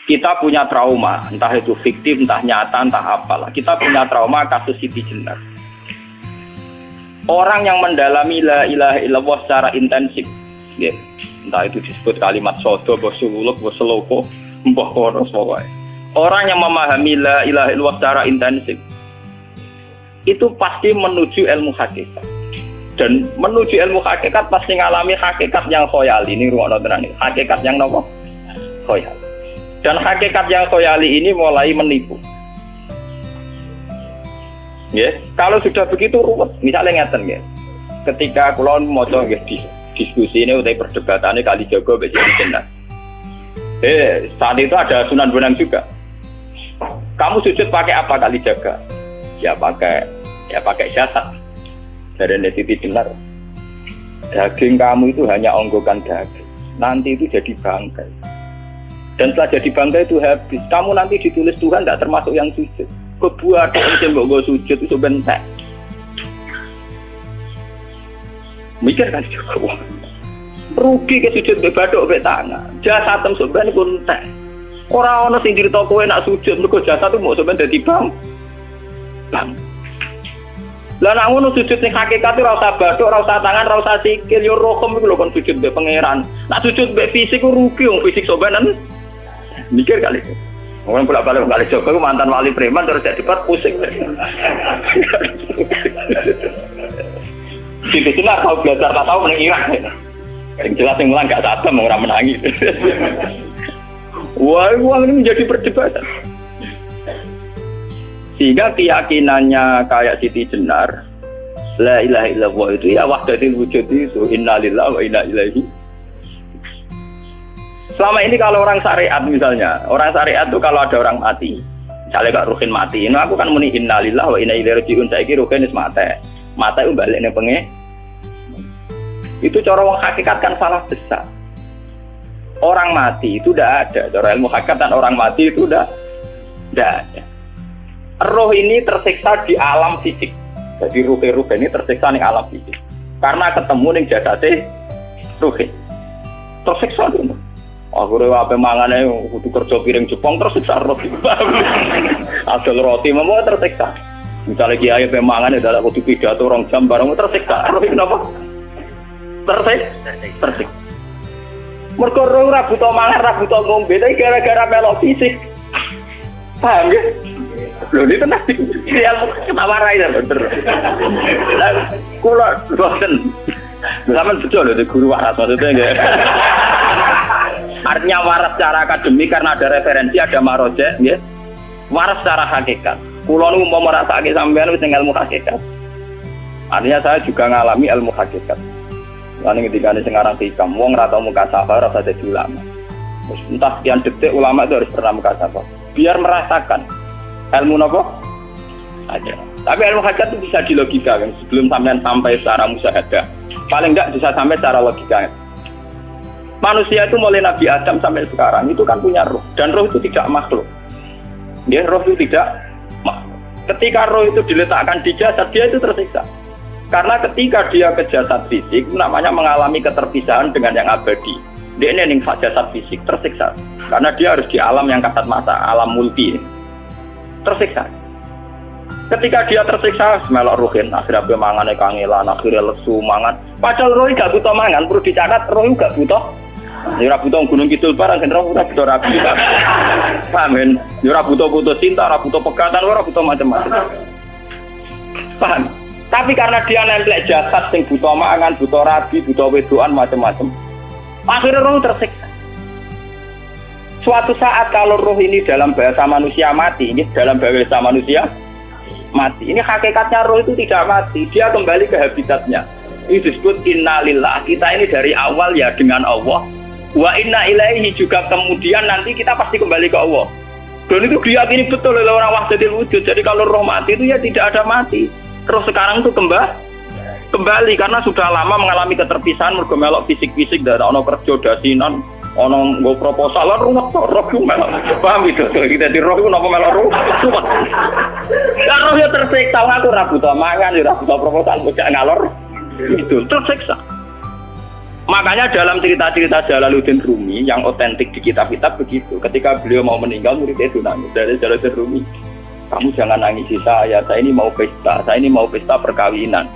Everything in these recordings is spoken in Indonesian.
Kita punya trauma, entah itu fiktif, entah nyata, entah apalah. Kita punya trauma kasus Siti Jenar. Orang yang mendalami la ilaha illallah secara intensif, ya, entah itu disebut kalimat sodo, bosuluk, boseloko, mbah koros pokoknya. Orang yang memahami la ilaha illallah secara intensif, itu pasti menuju ilmu hakikat. Dan menuju ilmu hakikat pasti ngalami hakikat yang khoyali. Ini ruang nonton ini. Hakikat yang nopo? Khoyali. Dan hakikat yang khoyali ini mulai menipu. Ya, kalau sudah begitu ruwet. Misalnya ngeten ya. Ketika kulon moco nggih diskusi ini udah perdebatannya kali jago besi jenar. Saat itu ada Sunan Bonang juga. Kamu sujud pakai apa kali jaga? Ya pakai jasad. Dari Siti Jenar. Daging kamu itu hanya onggokan daging. Nanti itu jadi bangkai. Dan setelah jadi bangkai itu habis. Kamu nanti ditulis Tuhan tidak termasuk yang sujud. Kebuat yang mbok sujud itu bentek. Mikir kan juga. Rugi ke sujud be badok be tangan. Jasad tem sampean iku entek. Ora ana sing crita kowe nak sujud mergo jasad itu mbok sampean dadi bang. Lah nek ngono sujud sing hakikat ora usah badok, ora usah tangan, ora usah sikil, yo rokem iku lho kon sujud be pangeran. Nak sujud be fisik ku rugi wong fisik sampean. Mikir kali. Orang bolak-balik kali Joko mantan wali preman terus jadi debat pusing. Siti Jenar tahu belajar tak tahu menang Irak. Yang jelas yang mulang gak satem orang menangis. Wah, uang ini menjadi perdebatan. Sehingga keyakinannya kayak Siti Jenar, la ilaha illallah itu ya wahdatul wujud itu innalillahi wa inna ilaihi. Selama ini kalau orang syariat misalnya, orang syariat itu kalau ada orang mati, misalnya Kak Ruhin mati, ini aku kan muni innalillahi wa inna ilaihi raji'un, saiki Ruhin wis mate. Mate itu balik ning pengen. Itu cara wong hakikat kan salah besar. Orang mati itu udah ada, cara ilmu hakikat dan orang mati itu udah ada. Roh ini tersiksa di alam fisik. Jadi ruh ini tersiksa di alam fisik. Karena ketemu ning jasate Ruhin. Tersiksa dulu. Aku apa mangane kudu kerja piring Jepang terus siksa roti. Adol roti mau tersiksa. Misalnya kiai pe mangane dadak kudu pidato 2 jam bareng tersiksa. Roti kenapa? Tersiksa. Mergo ora buta mangan, ora buta ngombe, tapi gara-gara melok fisik. Paham ya? Lho ini tenang ilmu ketawarai ya bener. Kula boten. Sampeyan betul lho guru waras maksudnya nggih. Artinya waras secara akademik karena ada referensi, ada marojek, ya. Waras secara hakikat. Kulo nu mau merasake sampean wis ilmu hakikat. Artinya saya juga ngalami ilmu hakikat. Lan ketika sing aran hikam wong ora tau muka safar ora dadi ulama. Entah sekian detik ulama itu harus pernah muka safar. Biar merasakan ilmu napa? Aja. Tapi ilmu hakikat itu bisa dilogikakan sebelum sampean sampai secara musyahadah. Paling enggak bisa sampai secara logika. Manusia itu mulai Nabi Adam sampai sekarang itu kan punya roh, dan roh itu tidak makhluk. Ya, roh itu tidak makhluk. Ketika roh itu diletakkan di jasad, dia itu tersiksa. Karena ketika dia ke jasad fisik, namanya mengalami keterpisahan dengan yang abadi. Dia ini ning jasad fisik tersiksa. Karena dia harus di alam yang kasat mata, alam multi. Tersiksa. Ketika dia tersiksa, melok ruhin, akhirnya dia mangane kangelan, akhirnya lesu mangan. Padahal roh gak butuh mangan, perlu dicatat roh gak butuh. Ya ora butuh gunung kidul barang kan ora butuh rapi. Paham kan? Ya ora butuh cinta, ora butuh pegatan, ora butuh macam-macam. Paham? Tapi karena dia nempel jasad sing butuh mangan, butuh rabi, butuh wedoan macam-macam. Akhirnya roh tersiksa. Suatu saat kalau roh ini dalam bahasa manusia mati, ini dalam bahasa manusia mati. Ini hakikatnya roh itu tidak mati, dia kembali ke habitatnya. Ini disebut innalillah. Kita ini dari awal ya dengan Allah. Wa inna ilaihi juga kemudian nanti kita pasti kembali ke Allah. Dan itu diyakini betul oleh orang wahdatul wujud. Jadi kalau roh mati itu ya tidak ada mati. Terus sekarang itu kembali karena sudah lama mengalami keterpisahan mergo melok fisik-fisik dari ono kerja dasinan, ono nggo proposal ruwet roh ku melok. Paham gitu. Kita di roh ku napa melok ruwet. Lah roh ya tersiksa aku ora butuh mangan, ora butuh proposal, bocah ngalor. Itu tersiksa. Makanya dalam cerita-cerita Jalaluddin Rumi yang otentik di kitab-kitab begitu. Ketika beliau mau meninggal, muridnya itu nangis dari Jalaluddin Rumi. Kamu jangan nangisi saya ini mau pesta, saya ini mau pesta perkawinan.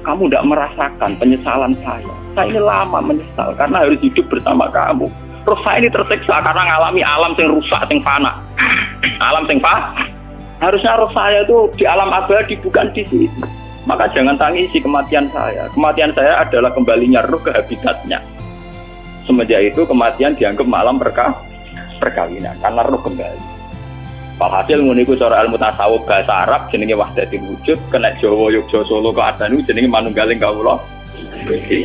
Kamu tidak merasakan penyesalan saya. Saya ini lama menyesal karena harus hidup bersama kamu. Terus saya ini tersiksa karena ngalami alam yang rusak, yang fana. Alam yang fana. Harusnya roh saya itu di alam abadi, bukan di sini. Maka jangan tangisi kematian saya. Kematian saya adalah kembalinya roh ke habitatnya. Semenjak itu kematian dianggap malam perkawinan karena roh kembali. Walhasil ngono iku cara ilmu tasawuf bahasa Arab jenenge wahdatul wujud, kena Jawa Yogya Solo kok adane jenenge manunggaling kawula.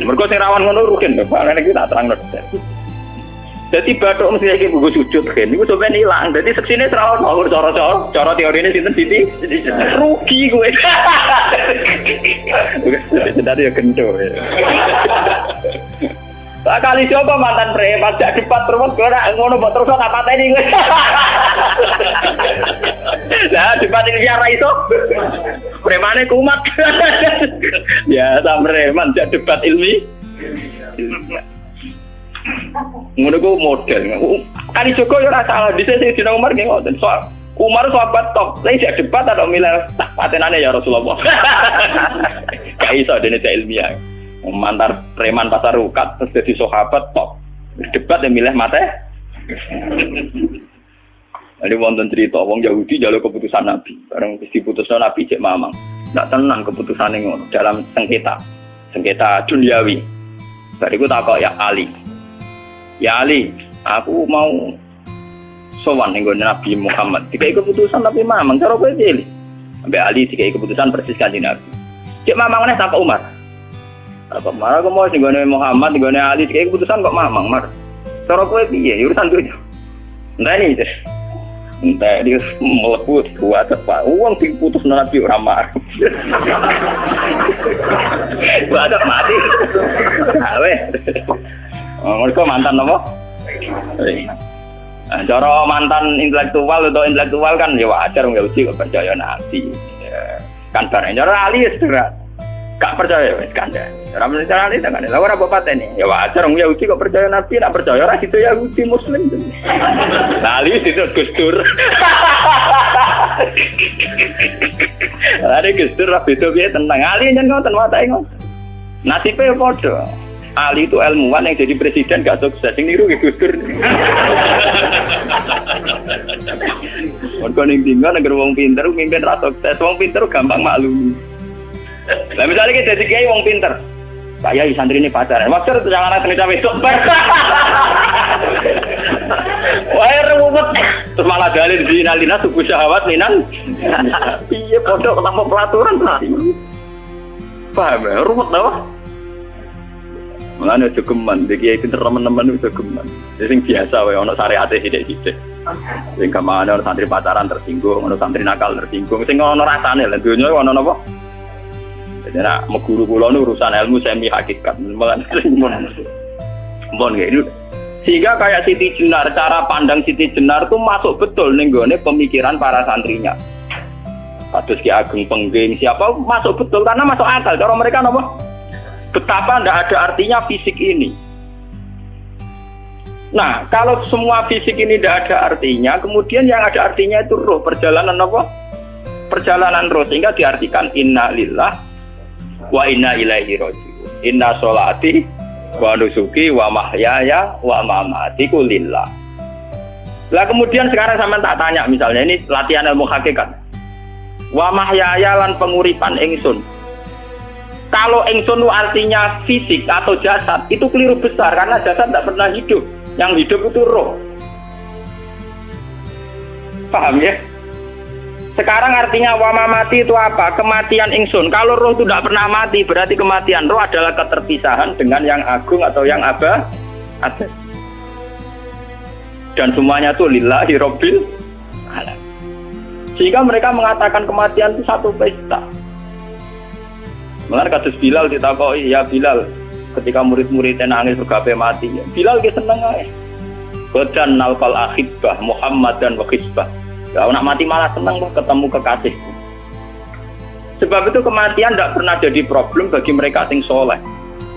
Mergo sing rawan ngono rugen lho, Pak iki tak terangno. Jadi bathuk mesti iki buku sujud kan niku sampeyan ilang. Dadi seksine serawan ngawur cara teorine sinten Siti? Rugi kowe. Sedari ya gendo. Lah kali coba mantan preman jak debat terus ora ngono mbok terus tak pateni kowe. Lah debat iki ora iso. Premane kumat. Ya ta preman jak debat ilmi. Ngono ku model. Kali Joko yo ora salah, dhisik Dina Umar nggih ngoten. Soal Umar sahabat top, lha jak debat atau milih tak patenane ya Rasulullah. Gak iso dene ilmiah. Mantar preman pasar rukat terus jadi sahabat top. Debat yang milih mate. Ada wonten cerita wong Yahudi njaluk keputusan Nabi. Bareng wis diputusno Nabi cek mamang. Ndak tenang keputusane ngono dalam sengketa duniawi. Bariku takok ya Ali. Ya Ali, aku mau sowan ning Nabi Muhammad. Dikai keputusan Nabi mamang cara kowe pilih. Sampai Ali dikai keputusan persis kanjeng Nabi. Cek mamang meneh takok Umar. Apa marah aku mau singgone Muhammad, singgone Ali, dikai keputusan kok mamang mar. Cara kowe piye? Urusan dunya. Enteni itu. Entah dia meleput kuat apa. Uang diputus Nabi ora marah. Ada mati. Awe. Mereka mantan apa? Cara mantan intelektual atau intelektual kan ya wajar nggak uji kok percaya Nabi. Kan bareng cara Ali ya sudah gak percaya wes kan ya. Cara mencara Ali kan. Lalu apa patene? Ya wajar nggak uji kok percaya Nabi, nak percaya orang itu Yahudi Muslim. Ali itu Gus Dur. Ada Gus Dur rapi itu dia tentang Ali jangan ngoten watai ngoten. Nasibnya podo. Ali itu ilmuwan yang jadi presiden gak sukses, yang niru Gus Dur. Mereka tinggal negara wong pinter, mimpin ra sukses, wong pinter gampang maklumi. Lah misalnya kita jadi kiai wong pinter, saya santri ini pacaran, maksud jangan langsung cawe itu. Wah ruwet, terus malah dalil dinalina suku syahwat minan. Iya pondok tanpa pelaturan tadi. Paham ya, ruwet tau. Mengenai jogeman, jadi itu teman-teman itu jogeman. Jadi biasa, ono syariatnya sidik-sidik. Sing kemana ono santri pacaran tersinggung, ono santri nakal tersinggung. Sing ono rasane lah, dunia ono apa? Jadi nak mau guru kulo urusan ilmu semi hakikat, malah mon kayak itu. Sehingga kayak Siti Jenar, cara pandang Siti Jenar tuh masuk betul nih gue pemikiran para santrinya. Kados Ki Ageng Pengging siapa masuk betul karena masuk akal. Cara mereka apa? Betapa tidak ada artinya fisik ini. Nah, kalau semua fisik ini tidak ada artinya, kemudian yang ada artinya itu roh, perjalanan apa? Perjalanan roh, sehingga diartikan inna lillah wa inna ilaihi raji'un. Inna sholati wa nusuki wa mahyaya wa mamatiku lillah. Lah kemudian sekarang sampean tak tanya misalnya ini latihan ilmu hakikat. Wa mahyaya lan penguripan ingsun. Kalau ingsun itu artinya fisik atau jasad, itu keliru besar karena jasad tidak pernah hidup. Yang hidup itu roh. Paham ya? Sekarang artinya wama mati itu apa? Kematian ingsun. Kalau roh itu tidak pernah mati, berarti kematian roh adalah keterpisahan dengan yang agung atau yang abadi. Dan semuanya itu lillahi rabbil alamin. Sehingga mereka mengatakan kematian itu satu pesta. Mengenai kasus Bilal ditakoi, ya Bilal ketika murid-muridnya nangis bergape mati, Bilal dia seneng aja. Badan nalkal akhibah Muhammad dan wakisbah. Kalau nak mati malah seneng ketemu kekasih. Sebab itu kematian tidak pernah jadi problem bagi mereka sing soleh,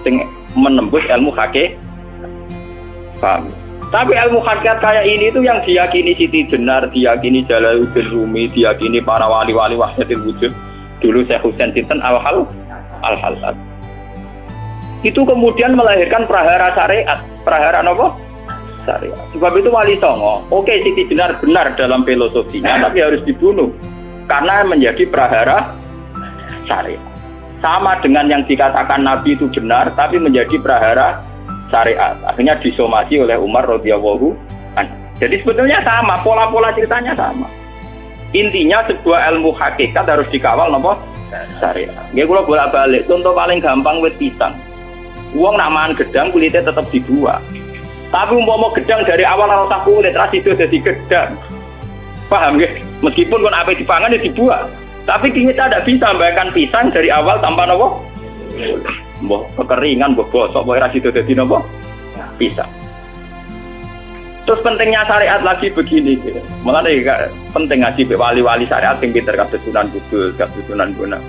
sing menembus ilmu hakikat. Paham? Tapi ilmu hakikat kayak ini itu yang diyakini Siti Jenar, diyakini Jalaluddin Rumi, diyakini para wali-wali wahdatul wujud. Dulu Syekh Husain Sinten Al-Halal. Itu kemudian melahirkan prahara syariat. Prahara apa? Syariat. Sebab itu Wali Songo, oke Siti Jenar benar dalam filosofinya, tapi harus dibunuh karena menjadi prahara syariat. Sama dengan yang dikatakan Nabi itu benar, tapi menjadi prahara syariat. Akhirnya disomasi oleh Umar radhiyallahu anhu. Jadi sebetulnya sama, pola-pola ceritanya sama. Intinya sebuah ilmu hakikat harus dikawal nopo syariat. Nggih kula bolak-balik, contoh paling gampang wit pisang. Wong nak mangan gedang kulitnya tetap dibuat. Tapi umpama gedang dari awal ora usah kulit, ra sido dadi gedang. Paham nggih? Meskipun kon ape dipangan ya dibuat. Tapi kita tidak bisa membayangkan pisang dari awal tanpa nopo. Mbah kekeringan, mbah bosok, mbah ra sido dadi nopo? Pisang. Terus pentingnya syariat lagi begini gitu. Mulane penting ngaji wali-wali syariat sing pinter kabeh Sunan Kudus, kabeh Sunan Bonang.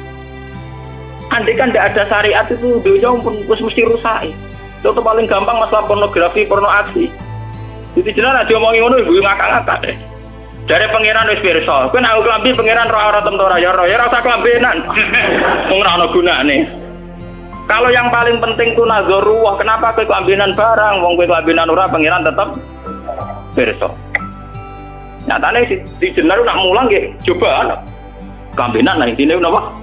Andai kan tidak ada syariat itu dunia pun mesti rusak. Contoh paling gampang masalah pornografi, porno aksi. Jadi jelas diomongi ngono ibu ngakak-ngakak deh. Dari pangeran wis pirsa, kowe nek klambi pangeran ora tentora ya ora usah klambenan. Wong ora ono gunane. Kalau yang paling penting ku nazarullah, kenapa kowe klambenan barang? Wong kowe klambenan ora pangeran tetep pirsa. Nyatane di jenar nak mulang nggih coba klambenan lah intine napa?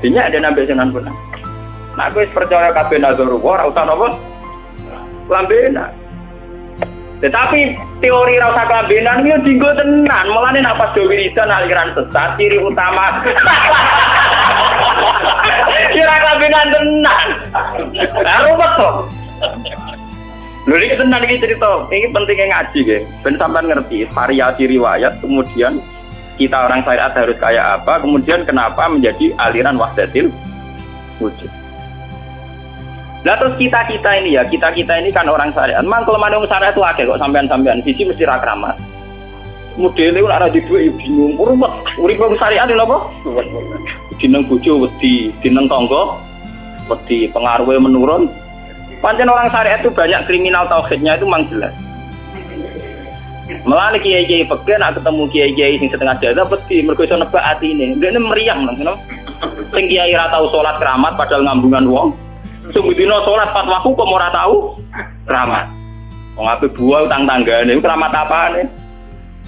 Dinya ada nabi Sunan Bonang. Nah, aku percaya kabeh nazarullah ora usah napa? Klambenan. Tetapi teori rasa kelambenan itu dinggo tenan, mulane nek pas wiridan aliran sesat ciri utama. Kira kelambenan tenan. Lah ruwet to. Lho iki tenan iki cerita, iki pentingnya ngaji nggih. Ben sampean ngerti variasi riwayat, kemudian kita orang syariat harus kayak apa, kemudian kenapa menjadi aliran wahdatil wujud. Nah terus kita ini kan orang syariat. Memang kelemahan orang syariat itu akeh kok sampean sisi mesti ra kramat. Modele ora di duwe bingung, ruwet. Urip wong syariat lho apa? Dineng bojo wedi, dineng tangga wedi, pengaruhe menurun. Pancen orang syariat itu banyak kriminal tauhidnya itu memang jelas. Melane kiai-kiai peken nek ketemu kiai-kiai sing setengah jaga wedi mergo iso nebak atine. Ndekne meriang ngono. Sing kiai ra tau salat keramat padahal ngambungan wong. Sumudina sholat 4 waktu kok ora tahu keramat. Wong ape buah utang tanggane iku keramat apane?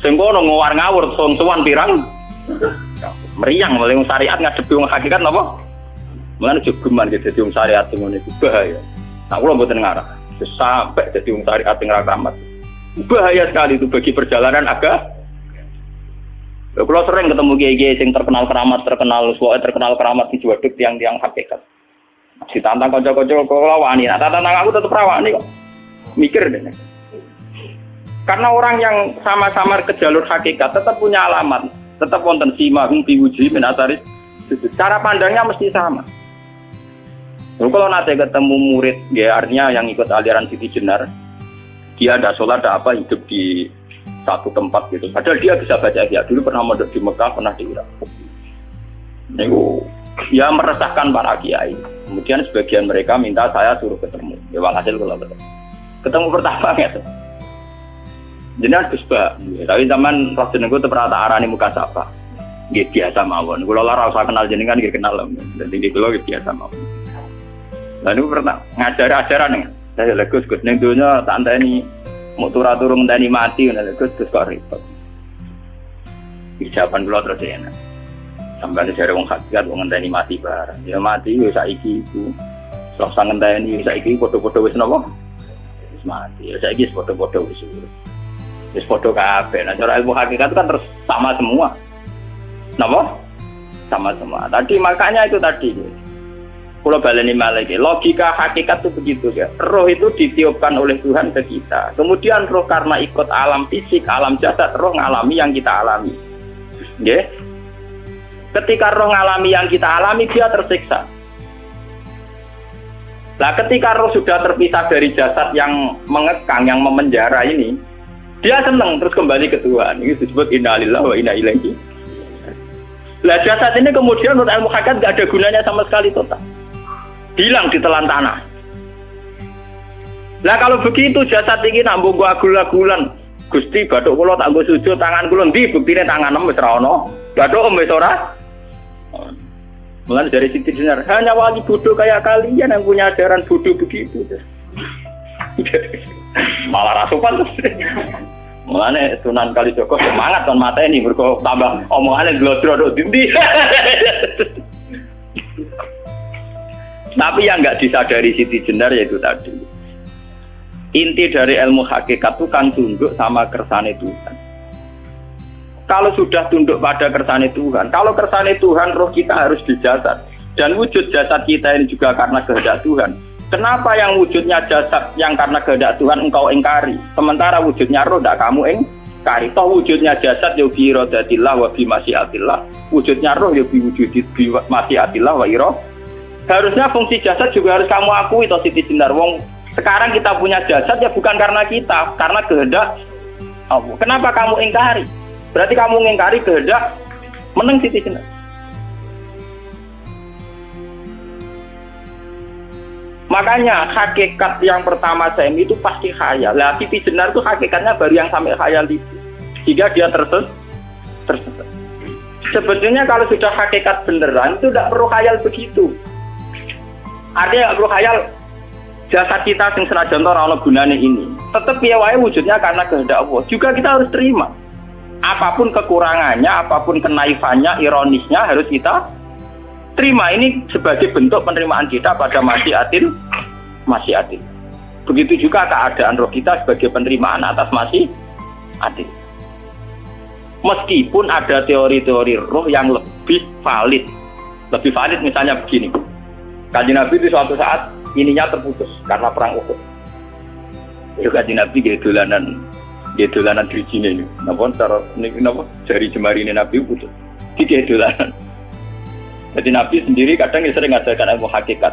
Sing kono ngawur-ngawur sowan pirang. Meriang oleh syariat ngadepi wong hakikat napa? Mulane jogeman dadi wong syariat ngono iku bahaya. Nah kula mboten ngarah. Sampai dadi wong syariat sing ora keramat. Bahaya sekali itu bagi perjalanan agama. Kula sering ketemu kiai-kiai sing terkenal keramat di Juwaduk tiang-tiang hakikat. Ditantang kanca-kanca kok wani, nah tantang aku tetep rawani kok. Mikir deh. Karena orang yang sama-sama ke jalur hakikat tetap punya alamat, tetap wonten simahum biwuji min asaris. Cara pandangnya mesti sama. Lalu kalau nanti ketemu murid, ya artinya yang ikut aliran Siti Jenar, dia ada sholat, ada apa, hidup di satu tempat gitu. Padahal dia bisa baca ihya. Dulu pernah mondok di Mekah, pernah di Irak. Itu ya meresahkan para kiai. Kemudian sebagian mereka minta saya suruh ketemu. Ya walhasil kalau ketemu pertama gitu. Jenengan Gus Ba, tapi zaman roh jenengku tetep rata arani muka sapa. Nggih biasa mawon. Kula ora usah kenal jenengan nggih kenal. Dadi kula nggih biasa mawon. Lah niku pernah ngajar-ajaran. Saya Gus ning donya tak enteni mau turu ngenteni mati ngono Gus kok repot. Jawaban kula terus enak. Sampai dari wong hakikat wong ngenteni mati bareng. Ya mati wis saiki iku. Terus ngenteni saiki padha-padha wis napa? Wis mati. Ya saiki wis padha-padha wis urip. Wis padha kabeh. Nah cara ilmu hakikat kan terus sama semua. Napa? Sama semua. Tadi makanya itu tadi. Kula baleni malih iki. Logika hakikat itu begitu ya. Roh itu ditiupkan oleh Tuhan ke kita. Kemudian roh karena ikut alam fisik, alam jasad, roh ngalami yang kita alami. Nggih. Ketika roh ngalami yang kita alami, dia tersiksa. Nah, ketika roh sudah terpisah dari jasad yang mengekang, yang memenjara ini, dia senang terus kembali ke Tuhan. Ini disebut inna lillahi wa inna ilaihi. Nah, jasad ini kemudian menurut ilmu hakikat tidak ada gunanya sama sekali total. Hilang di telan tanah. Lah kalau begitu jasad iki nak mbok agul-agulan. Gusti bathuk kula tak nggo sujud tangan kula ndi buktine tangan wis ora ono. Bathuk wis ora. Mulai dari Siti Jenar, hanya wali bodoh kayak kalian yang punya ajaran bodoh begitu. Malah rasupan terus. Mulane Sunan Kalijaga semangat kon mata ini mergo tambah omongane glodro nduk dindi. Tapi yang enggak disadari Siti Jenar yaitu tadi. Inti dari ilmu hakikat itu kan tunduk sama kersane Tuhan. Kalau sudah tunduk pada kersane Tuhan, kalau kersane Tuhan roh kita harus di jasad. Dan wujud jasad kita ini juga karena kehendak Tuhan. Kenapa yang wujudnya jasad yang karena kehendak Tuhan engkau ingkari? Sementara wujudnya roh tidak kamu ingkari. Toh wujudnya jasad ya bi iradatillah wa bi masyiatillah. Wujudnya roh ya bi wujudi bi masyiatillah wa ira. Harusnya fungsi jasad juga harus kamu akui toh Siti Jenar. Wong sekarang kita punya jasad ya bukan karena kita, karena kehendak Allah. Kenapa kamu ingkari? Berarti kamu ingkari kehendak meneng Siti Jenar. Makanya hakikat yang pertama saya itu pasti khayal. Lah Siti Jenar itu hakikatnya baru yang sampai khayal itu. Jika dia tersesat. Sebetulnya kalau sudah hakikat beneran itu tidak perlu khayal begitu. Artinya tidak perlu khayal jasad kita yang senajan ora ana gunane ini. Tetap ya wae wujudnya karena kehendak Allah. Juga kita harus terima. Apapun kekurangannya, apapun kenaifannya, ironisnya harus kita terima. Ini sebagai bentuk penerimaan kita pada masyiatin. Begitu juga keadaan roh kita sebagai penerimaan atas masyiatin. Meskipun ada teori-teori roh yang lebih valid. Lebih valid misalnya begini. Kanjeng Nabi itu suatu saat ininya terputus karena perang Uhud. Itu Kanjeng Nabi dia dolanan dirijine ini. Napa cara niki napa jari jemari ini Nabi putus. Iki dolanan. Jadi Nabi sendiri kadang sering ngajarkan ilmu hakikat.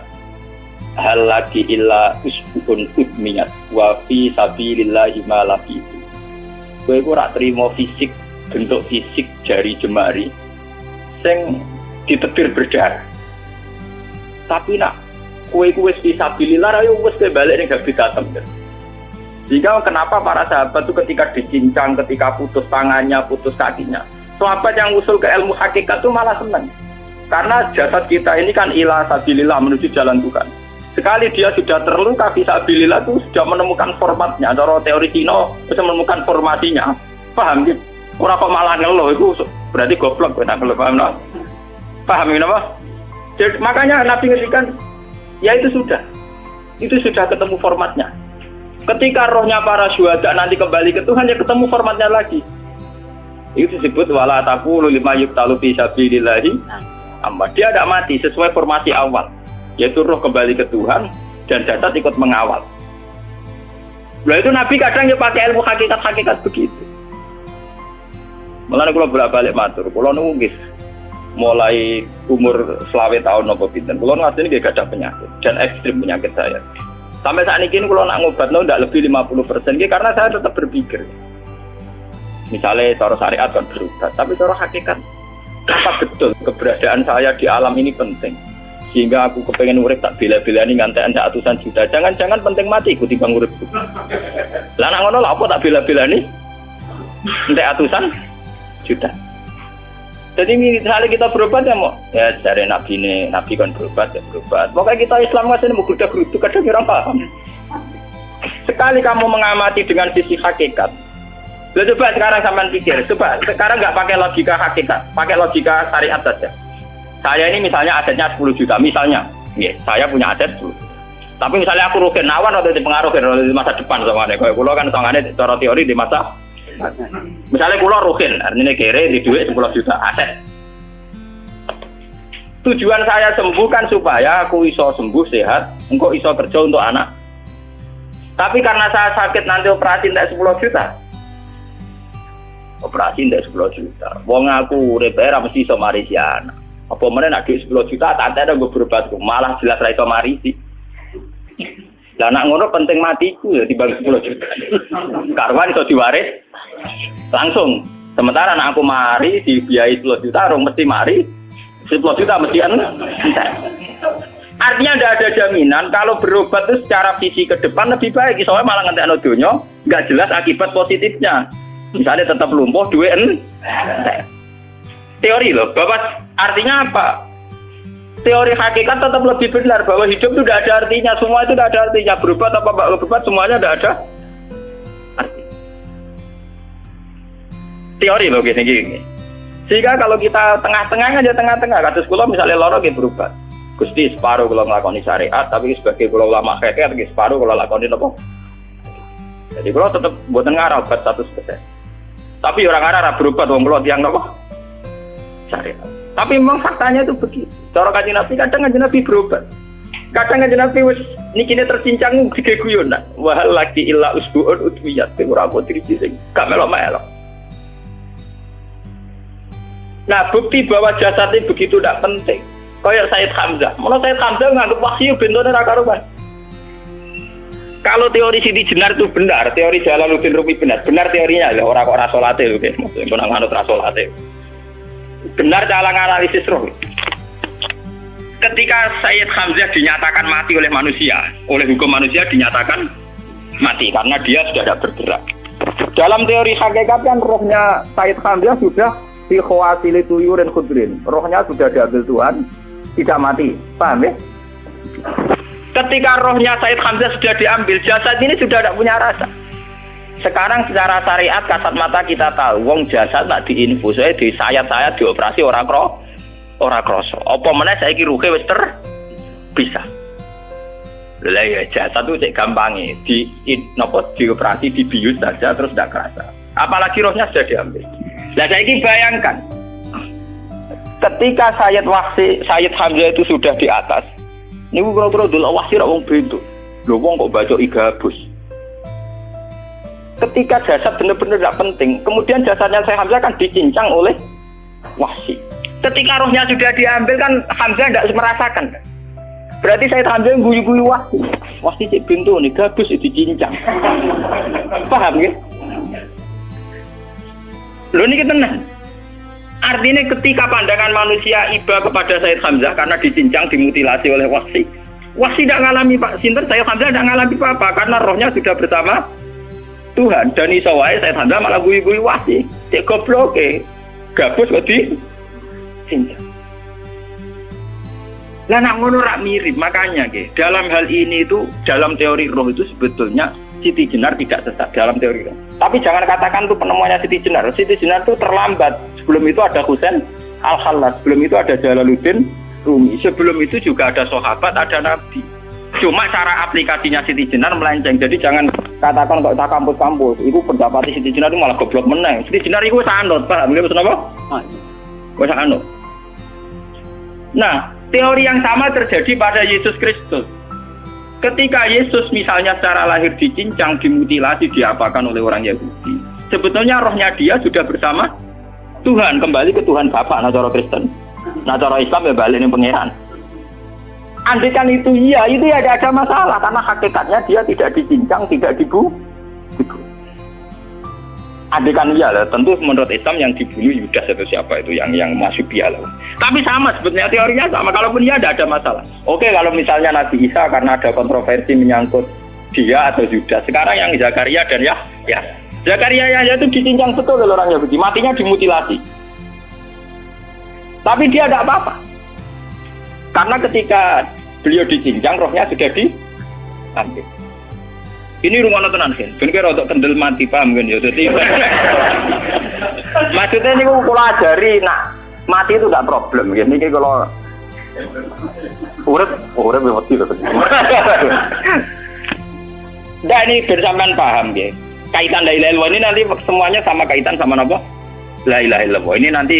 Hal lagi illa usbun udmiyat wa fi sabilillahi ma lafi. Kowe ora trimo fisik, bentuk fisik jari jemari sing ditetir berdarah. Tapi nak kowe fi sabilillah ayo wis balik ning habitat tembe. Jika kenapa para sahabat itu ketika dicincang, ketika putus tangannya, putus kakinya, sahabat yang usul ke ilmu hakikat itu malah senang. Karena jasad kita ini kan ila sabilillah menuju jalan Tuhan. Sekali dia sudah terluka fi sabilillah itu sudah menemukan formatnya. Cara teori Cina bisa menemukan formasinya. Paham gitu? Ora kok malah ngeluh itu berarti goblok kowe nak ngeluh paham no? Paham apa? Jadi makanya Nabi ngertikan ya itu sudah ketemu formatnya. Ketika rohnya para syuhada nanti kembali ke Tuhan ya ketemu formatnya lagi. Itu disebut wala taqulu lima yuqtalu fi sabilillahi amma. Dia tidak mati sesuai formasi awal, yaitu roh kembali ke Tuhan dan jasad ikut mengawal. Nah itu Nabi kadang ya pakai ilmu hakikat begitu. Mulane kula bolak-balik matur, kula nunggis mulai umur 20 tahun nopo pinten. Kula ngasih nggih gadah penyakit dan ekstrim penyakit saya. Sampai saat ini kalau nak ngobatno tidak lebih 50%, karena saya tetap berpikir. Misalnya cara syariat kan berobat, tapi cara hakikat apa betul keberadaan saya di alam ini penting. Sehingga aku kepengen urip tak bela-belani ngantek anda atusan juta. Jangan-jangan penting mati ikuti bang urip. Lah nak ngono lha apa tak bela-belani? Ngantek atusan juta. Jadi misalnya kita berobat ya mau ya dari nabi kan berobat ya berobat. Pokoknya kita Islam masih mau geruduk kadang orang paham. Sekali kamu mengamati dengan sisi hakikat. Coba sekarang sampean pikir, coba sekarang nggak pakai logika hakikat, pakai logika syariat saja. Saya ini misalnya asetnya 10 juta misalnya, ya, saya punya aset 10. Tapi misalnya aku rugi nawan atau dipengaruhi di masa depan sama nih, kalau pulau kan soalnya cara teori di masa. Misalnya pulau ruhin, artinya kere di duit 10 juta aset. Tujuan saya sembuh kan supaya aku iso sembuh sehat, engkau iso kerja untuk anak. Tapi karena saya sakit nanti operasi tidak 10 juta. Operasi tidak 10 juta. Wong aku repair mesti iso marisi anak. Apa mana nak duit 10 juta tak ada gue berobat malah jelas ra iso marisi. Lah nak ngono penting matiku ya dibanding 10 juta. Karwan iso diwaris langsung. Sementara anak aku mari dibiayai 10 juta, orang mesti mari 10 juta mesti entek. Artinya tidak ada jaminan kalau berobat itu secara visi ke depan lebih baik. Soalnya malah ngentekno donya, nggak jelas akibat positifnya. Misalnya tetap lumpuh, duit teori loh, bahwa artinya apa? Teori hakikat tetap lebih benar bahwa hidup itu tidak ada artinya, semua itu tidak ada artinya. Berobat apa nggak berobat semuanya tidak ada arti. Teori loh gini. Sehingga kalau kita tengah-tengah aja tengah-tengah, kasus kula misalnya loro nggih berobat. Gusti separuh kula nglakoni syariat, tapi sebagai kula ulama fikih iki separuh kula lakoni napa? Jadi kula tetep mboten ngarah obat 100%. Tapi orang ngarah berobat wong kula tiyang napa? Syariat. Tapi memang faktanya itu begitu. Cara Kanjeng Nabi kadang Kanjeng Nabi berobat. Kadang Kanjeng Nabi wis nikine tercincang digeguyon nak. Wahal lagi illa usbuun udwiyat ora putri sing gak melok-melok. Nah, bukti bahwa jasad itu begitu tidak penting. Kayak Sayyid Hamzah. Menurut Sayyid Hamzah nganggep wahyu bentone ra karuan. Kalau teori Siti Jenar itu benar, teori Jalaluddin Rumi benar teorinya lho, ora kok ra salate lho, maksudnya kok nganut ra salate. Benar cara analisis roh. Ketika Sayyid Hamzah dinyatakan mati oleh manusia, oleh hukum manusia dinyatakan mati karena dia sudah tidak bergerak. Dalam teori hakikat kan rohnya Sayyid Hamzah sudah fi khawasili tuyurin khudrin. Rohnya sudah diambil Tuhan, tidak mati. Paham ya? Ketika rohnya Sayyid Hamzah sudah diambil, jasad ini sudah tidak punya rasa. Sekarang secara syariat kasat mata kita tahu, wong jasad nak diinfus, di sayat-sayat dioperasi ora kroso. Apa meneh saiki ruhe wis bisa. Lah ya jasad itu cek gampange, dioperasi dibius saja terus tidak kerasa. Apalagi rohnya sudah diambil. Lah saiki bayangkan, ketika Sayyid Hamzah itu sudah di atas, niku kira-kira delok wahsi ra wong bentuk. Lho wong kok baca igabus. Ketika jasad benar-benar tidak penting, kemudian jasadnya Sayyid Hamzah kan dicincang oleh wahsi. Ketika rohnya sudah diambil kan Hamzah tidak merasakan. Berarti Sayyid Hamzah guyu-guyu wahsi. Wahsi cek bentuk nih gabus dicincang. Paham ya? Lho niki tenan. Artinya ketika pandangan manusia iba kepada Sayyid Hamzah karena dicincang, dimutilasi oleh wahsi. Wahsi tidak ngalami Pak Sinten, Sayyid Hamzah tidak ngalami apa-apa karena rohnya sudah bersama Tuhan. Dan iso wae Sayyid Hamzah malah guyu-guyu wahsi. Cek gobloke. Gabus kok dicincang. Lah nak ngono rak mirip, makanya dalam hal ini itu dalam teori roh itu sebetulnya Siti Jenar tidak sesat dalam teori roh. Tapi jangan katakan itu penemuannya Siti Jenar. Siti Jenar itu terlambat. Sebelum itu ada Husain Al-Khallas, sebelum itu ada Jalaluddin Rumi, sebelum itu juga ada sahabat, ada nabi. Cuma cara aplikasinya Siti Jenar melenceng. Jadi jangan katakan kok tak kampus-kampus. Itu pendapat Siti Jenar itu malah goblok meneng. Siti Jenar itu sanut, paham nggih maksud apa? Wis sanut. Nah, teori yang sama terjadi pada Yesus Kristus. Ketika Yesus misalnya secara lahir dicincang, dimutilasi, diapakan oleh orang Yahudi, sebetulnya rohnya dia sudah bersama Tuhan, kembali ke Tuhan Bapa. Nah cara Kristen, nah cara Islam ya balik ning pangeran. Andaikan itu iya, itu ya ada masalah karena hakikatnya dia tidak dicincang, tidak dibunuh. Andaikan iya lah, tentu menurut Islam yang dibunuh Yudas atau siapa itu yang masuk dia lah. Tapi sama sebetulnya teorinya sama. Kalaupun iya tidak ada masalah. Oke, kalau misalnya Nabi Isa karena ada kontroversi menyangkut dia atau Yudas. Sekarang yang Zakaria dan ya Zakaria itu dicincang betul oleh orang Yahudi, matinya dimutilasi. Tapi dia tidak apa-apa. Karena ketika beliau dicincang, rohnya sudah diambil. Ini rumah tenan kan, ben kira untuk kendel mati paham kan ya. Jadi maksudnya ini kalau ajari, nah mati itu tidak problem. Ini kalau urip mati loh. Nah ini bersamaan paham ya. Kaitan la ilaha illallah ini nanti semuanya sama kaitan sama apa? La ilaha illallah. Ini nanti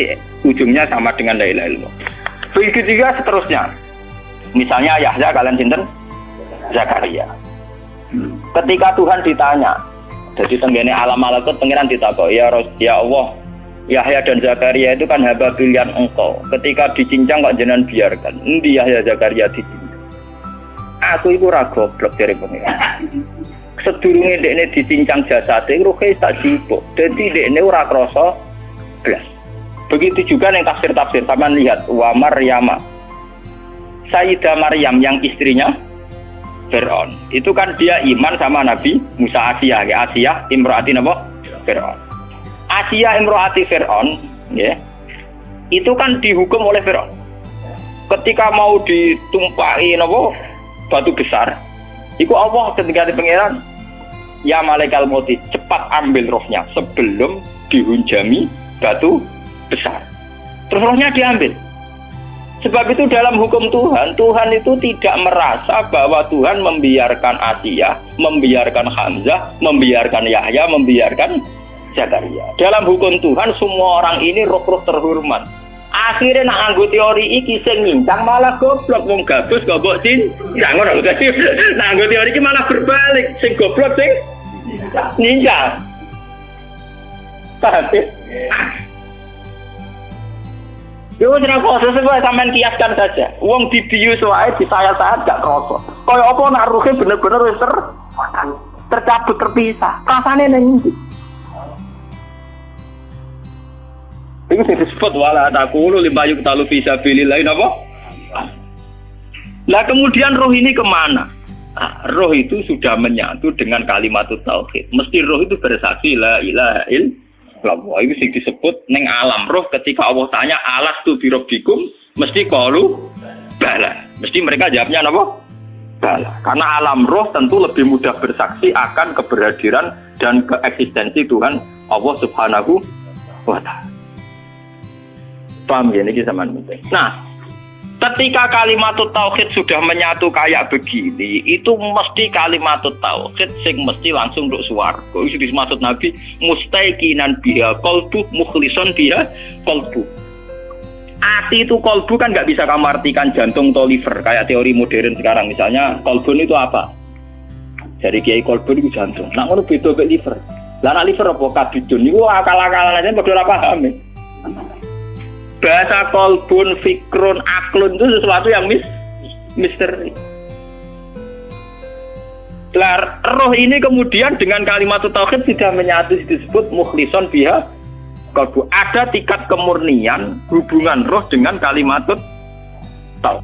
ujungnya sama dengan la ilaha illallah. Begitu juga seterusnya. Misalnya Yahya kalian sinten? Zakaria. Ketika Tuhan ditanya, jadi tenggene alam malakut pengiran ditakok, ya Allah, Yahya dan Zakaria itu kan hamba pilihan engkau. Ketika dicincang kok jenengan biarkan. Endi Yahya Zakaria dicincang? Aku itu ra goblok dari pengiran. Sedurunge dekne dicincang jasate ruhe tak sibuk. Dadi dekne ora krasa blas. Begitu juga ning tafsir-tafsir sampean lihat wa Maryama Sayyidah Maryam yang istrinya Fir'aun. Itu kan dia iman sama Nabi Musa. Asiyah imro'ati napa? Fir'aun. Asiyah imro'ati Fir'aun, ya. Itu kan dihukum oleh Fir'aun. Ketika mau ditumpahi napa? Batu besar. Iku Allah ketika di pangeran, ya malaikal mauti, cepat ambil rohnya sebelum dihunjami batu besar. Terus rohnya diambil. Sebab itu dalam hukum Tuhan, Tuhan itu tidak merasa bahwa Tuhan membiarkan Asiyah, membiarkan Hamzah, membiarkan Yahya, membiarkan Zakaria. Dalam hukum Tuhan, semua orang ini roh-roh terhormat. Akhirnya nak nganggo teori iki sing nyincang malah goblok, wong gabus goblok sin. Ya ngono lho. Nak nganggo teori iki malah berbalik, sing goblok sing nyincang. Paham? Yo ora kok sesuai sampean kiaskan saja. Wong dibius wae disayat-sayat gak kroso. Kaya apa nak ruhe bener-bener wis tercabut terpisah. Rasane ning ndi? Iku sing disebut wala taqulu lima yuqtalu fi sabilillah napa? Lah kemudian roh ini kemana? Roh itu sudah menyatu dengan kalimat tauhid. Mesti roh itu bersaksi la ilaha illallah. Itu sing disebut neng alam roh ketika Allah tanya alastu birabbikum mesti qalu bala. Mesti mereka jawabnya apa? Bala. Karena alam roh tentu lebih mudah bersaksi akan keberhadiran dan keeksistensi Tuhan Allah Subhanahu wa taala. Paham ya ini zaman penting. Nah, ketika kalimat tauhid sudah menyatu kayak begini, itu mesti kalimat tauhid sing mesti langsung untuk swarga. Itu dimaksud Nabi mustaiqinan biha qalbu mukhlishon biha qalbu. Ati itu qalbu kan nggak bisa kamu artikan jantung atau liver kayak teori modern sekarang. Misalnya qalbun itu apa? Jadi kiai qalbun itu jantung. Nah ngono beda mek liver. Lah nek liver apa kabidun niku akal-akalan aja padha ora paham. Bahasa kolbun, fikrun, aklun itu sesuatu yang misteri. Roh ini kemudian dengan kalimat tauhid sudah menyatu disebut mukhlishon biha qalbu. Ada tingkat kemurnian hubungan roh dengan kalimat tauhid.